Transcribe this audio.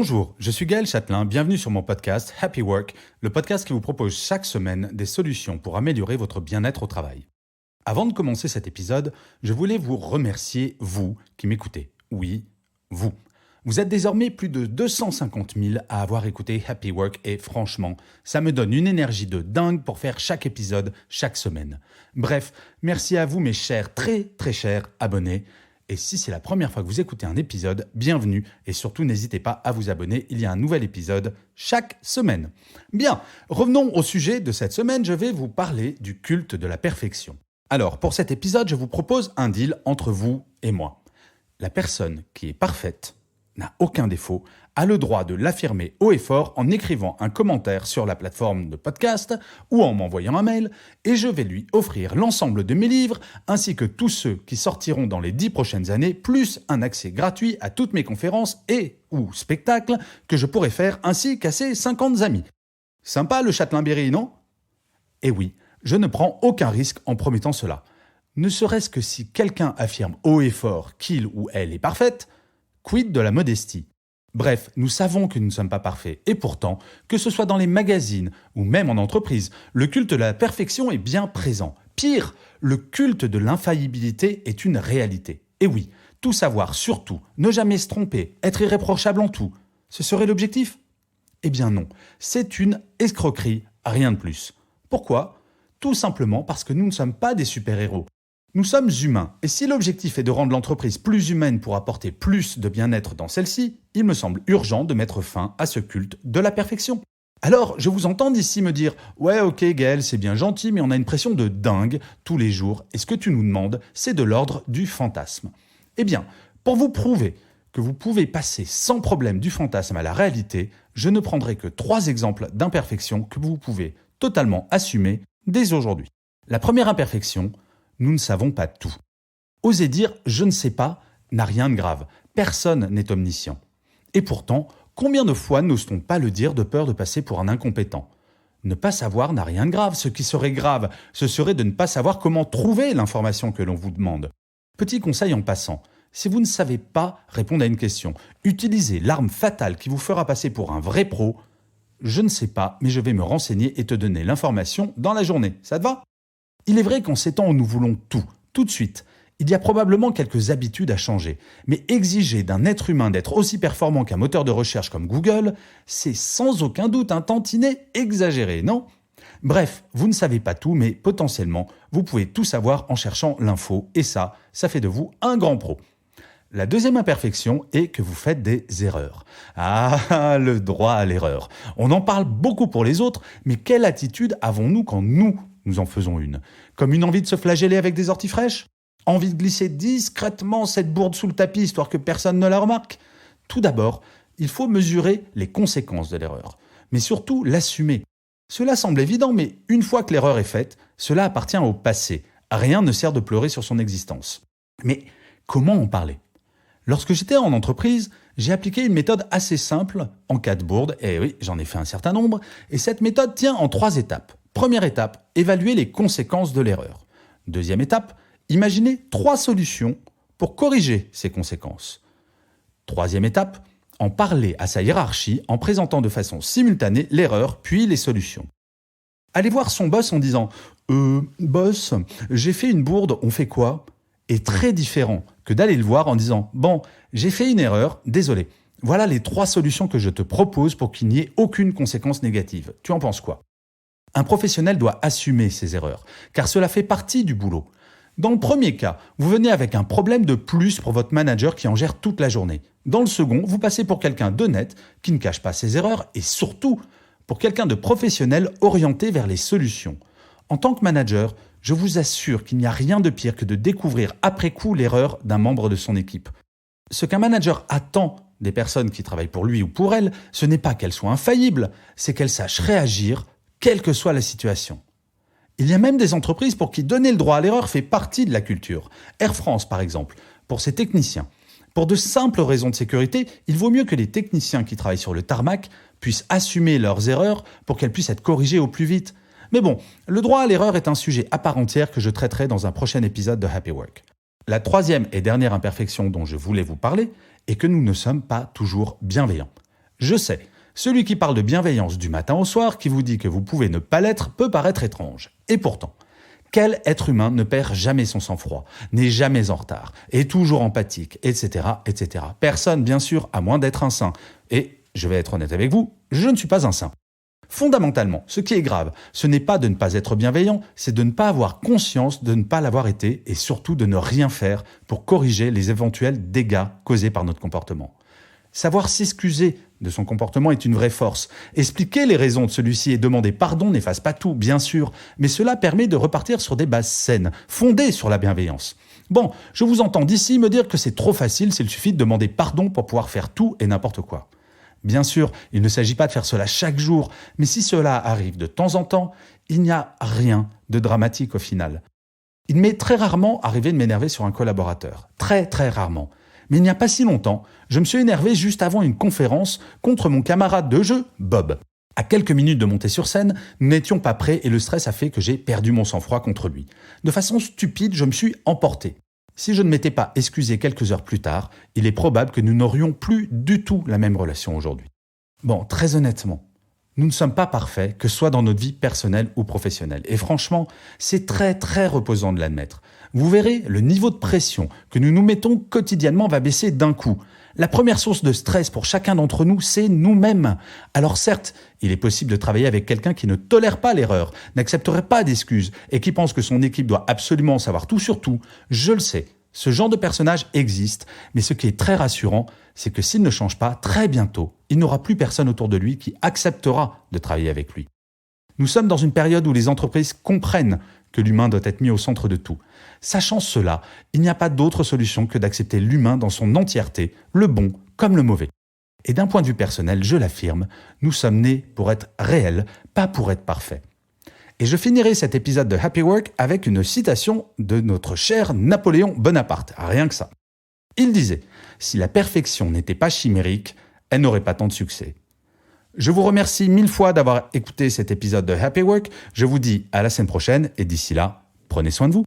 Bonjour, je suis Gaël Châtelain, bienvenue sur mon podcast Happy Work, le podcast qui vous propose chaque semaine des solutions pour améliorer votre bien-être au travail. Avant de commencer cet épisode, je voulais vous remercier, vous qui m'écoutez. Oui, vous. Vous êtes désormais plus de 250 000 à avoir écouté Happy Work et franchement, ça me donne une énergie de dingue pour faire chaque épisode chaque semaine. Bref, merci à vous mes chers, très chers abonnés. Et si c'est la première fois que vous écoutez un épisode, bienvenue et surtout n'hésitez pas à vous abonner, il y a un nouvel épisode chaque semaine. Bien, revenons au sujet de cette semaine, je vais vous parler du culte de la perfection. Alors, pour cet épisode, je vous propose un deal entre vous et moi. La personne qui est parfaite, n'a aucun défaut, a le droit de l'affirmer haut et fort en écrivant un commentaire sur la plateforme de podcast ou en m'envoyant un mail, et je vais lui offrir l'ensemble de mes livres ainsi que tous ceux qui sortiront dans les 10 prochaines années, plus un accès gratuit à toutes mes conférences et ou spectacles que je pourrais faire ainsi qu'à ses 50 amis. Sympa le Châtelain-Berry, non ? Eh oui, je ne prends aucun risque en promettant cela. Ne serait-ce que si quelqu'un affirme haut et fort qu'il ou elle est parfaite, quid de la modestie ? Bref, nous savons que nous ne sommes pas parfaits et pourtant, que ce soit dans les magazines ou même en entreprise, le culte de la perfection est bien présent. Pire, le culte de l'infaillibilité est une réalité. Et oui, tout savoir, surtout, ne jamais se tromper, être irréprochable en tout, ce serait l'objectif ? Eh bien non, c'est une escroquerie, rien de plus. Pourquoi ? Tout simplement parce que nous ne sommes pas des super-héros. Nous sommes humains, et si l'objectif est de rendre l'entreprise plus humaine pour apporter plus de bien-être dans celle-ci, il me semble urgent de mettre fin à ce culte de la perfection. Alors, je vous entends d'ici me dire « Ouais, ok Gaël, c'est bien gentil, mais on a une pression de dingue tous les jours, et ce que tu nous demandes, c'est de l'ordre du fantasme. » Eh bien, pour vous prouver que vous pouvez passer sans problème du fantasme à la réalité, je ne prendrai que 3 exemples d'imperfections que vous pouvez totalement assumer dès aujourd'hui. La première imperfection, nous ne savons pas tout. Oser dire « je ne sais pas » n'a rien de grave. Personne n'est omniscient. Et pourtant, combien de fois n'ose-t-on pas le dire de peur de passer pour un incompétent ? Ne pas savoir n'a rien de grave. Ce qui serait grave, ce serait de ne pas savoir comment trouver l'information que l'on vous demande. Petit conseil en passant, si vous ne savez pas répondre à une question, utilisez l'arme fatale qui vous fera passer pour un vrai pro. Je ne sais pas, mais je vais me renseigner et te donner l'information dans la journée. Ça te va ? Il est vrai qu'en ces temps où nous voulons tout de suite, il y a probablement quelques habitudes à changer. Mais exiger d'un être humain d'être aussi performant qu'un moteur de recherche comme Google, c'est sans aucun doute un tantinet exagéré, non ? Bref, vous ne savez pas tout, mais potentiellement, vous pouvez tout savoir en cherchant l'info. Et ça fait de vous un grand pro. La deuxième imperfection est que vous faites des erreurs. Ah, le droit à l'erreur. On en parle beaucoup pour les autres, mais quelle attitude avons-nous quand nous en faisons une ? Comme une envie de se flageller avec des orties fraîches ? Envie de glisser discrètement cette bourde sous le tapis histoire que personne ne la remarque ? Tout d'abord, il faut mesurer les conséquences de l'erreur, mais surtout l'assumer. Cela semble évident, mais une fois que l'erreur est faite, cela appartient au passé. Rien ne sert de pleurer sur son existence. Mais comment en parler ? Lorsque j'étais en entreprise, j'ai appliqué une méthode assez simple en cas de bourde, et oui, j'en ai fait un certain nombre, et cette méthode tient en 3 étapes. Première étape, évaluer les conséquences de l'erreur. Deuxième étape, imaginer 3 solutions pour corriger ces conséquences. Troisième étape, en parler à sa hiérarchie en présentant de façon simultanée l'erreur puis les solutions. Aller voir son boss en disant « Boss, j'ai fait une bourde, on fait quoi ?» est très différent que d'aller le voir en disant « Bon, j'ai fait une erreur, désolé. Voilà les 3 solutions que je te propose pour qu'il n'y ait aucune conséquence négative. Tu en penses quoi ?» Un professionnel doit assumer ses erreurs, car cela fait partie du boulot. Dans le premier cas, vous venez avec un problème de plus pour votre manager qui en gère toute la journée. Dans le second, vous passez pour quelqu'un d'honnête, qui ne cache pas ses erreurs, et surtout, pour quelqu'un de professionnel orienté vers les solutions. En tant que manager, je vous assure qu'il n'y a rien de pire que de découvrir après coup l'erreur d'un membre de son équipe. Ce qu'un manager attend des personnes qui travaillent pour lui ou pour elle, ce n'est pas qu'elles soient infaillibles, c'est qu'elles sachent réagir, quelle que soit la situation. Il y a même des entreprises pour qui donner le droit à l'erreur fait partie de la culture. Air France, par exemple, pour ses techniciens. Pour de simples raisons de sécurité, il vaut mieux que les techniciens qui travaillent sur le tarmac puissent assumer leurs erreurs pour qu'elles puissent être corrigées au plus vite. Mais bon, le droit à l'erreur est un sujet à part entière que je traiterai dans un prochain épisode de Happy Work. La troisième et dernière imperfection dont je voulais vous parler est que nous ne sommes pas toujours bienveillants. Je sais, celui qui parle de bienveillance du matin au soir, qui vous dit que vous pouvez ne pas l'être, peut paraître étrange. Et pourtant, quel être humain ne perd jamais son sang-froid, n'est jamais en retard, est toujours empathique, etc., etc. Personne, bien sûr, à moins d'être un saint. Et, je vais être honnête avec vous, je ne suis pas un saint. Fondamentalement, ce qui est grave, ce n'est pas de ne pas être bienveillant, c'est de ne pas avoir conscience de ne pas l'avoir été et surtout de ne rien faire pour corriger les éventuels dégâts causés par notre comportement. Savoir s'excuser de son comportement est une vraie force. Expliquer les raisons de celui-ci et demander pardon n'efface pas tout, bien sûr, mais cela permet de repartir sur des bases saines, fondées sur la bienveillance. Bon, je vous entends d'ici me dire que c'est trop facile s'il suffit de demander pardon pour pouvoir faire tout et n'importe quoi. Bien sûr, il ne s'agit pas de faire cela chaque jour, mais si cela arrive de temps en temps, il n'y a rien de dramatique au final. Il m'est très rarement arrivé de m'énerver sur un collaborateur. Très, très rarement. Mais il n'y a pas si longtemps, je me suis énervé juste avant une conférence contre mon camarade de jeu, Bob. À quelques minutes de monter sur scène, nous n'étions pas prêts et le stress a fait que j'ai perdu mon sang-froid contre lui. De façon stupide, je me suis emporté. Si je ne m'étais pas excusé quelques heures plus tard, il est probable que nous n'aurions plus du tout la même relation aujourd'hui. Bon, très honnêtement, nous ne sommes pas parfaits, que ce soit dans notre vie personnelle ou professionnelle. Et franchement, c'est très très reposant de l'admettre. Vous verrez, le niveau de pression que nous nous mettons quotidiennement va baisser d'un coup. La première source de stress pour chacun d'entre nous, c'est nous-mêmes. Alors certes, il est possible de travailler avec quelqu'un qui ne tolère pas l'erreur, n'accepterait pas d'excuses et qui pense que son équipe doit absolument savoir tout sur tout. Je le sais, ce genre de personnage existe, mais ce qui est très rassurant, c'est que s'il ne change pas, très bientôt, il n'aura plus personne autour de lui qui acceptera de travailler avec lui. Nous sommes dans une période où les entreprises comprennent que l'humain doit être mis au centre de tout. Sachant cela, il n'y a pas d'autre solution que d'accepter l'humain dans son entièreté, le bon comme le mauvais. Et d'un point de vue personnel, je l'affirme, nous sommes nés pour être réels, pas pour être parfaits. Et je finirai cet épisode de Happy Work avec une citation de notre cher Napoléon Bonaparte, rien que ça. Il disait « Si la perfection n'était pas chimérique, elle n'aurait pas tant de succès ». Je vous remercie 1000 fois d'avoir écouté cet épisode de Happy Work. Je vous dis à la semaine prochaine et d'ici là, prenez soin de vous.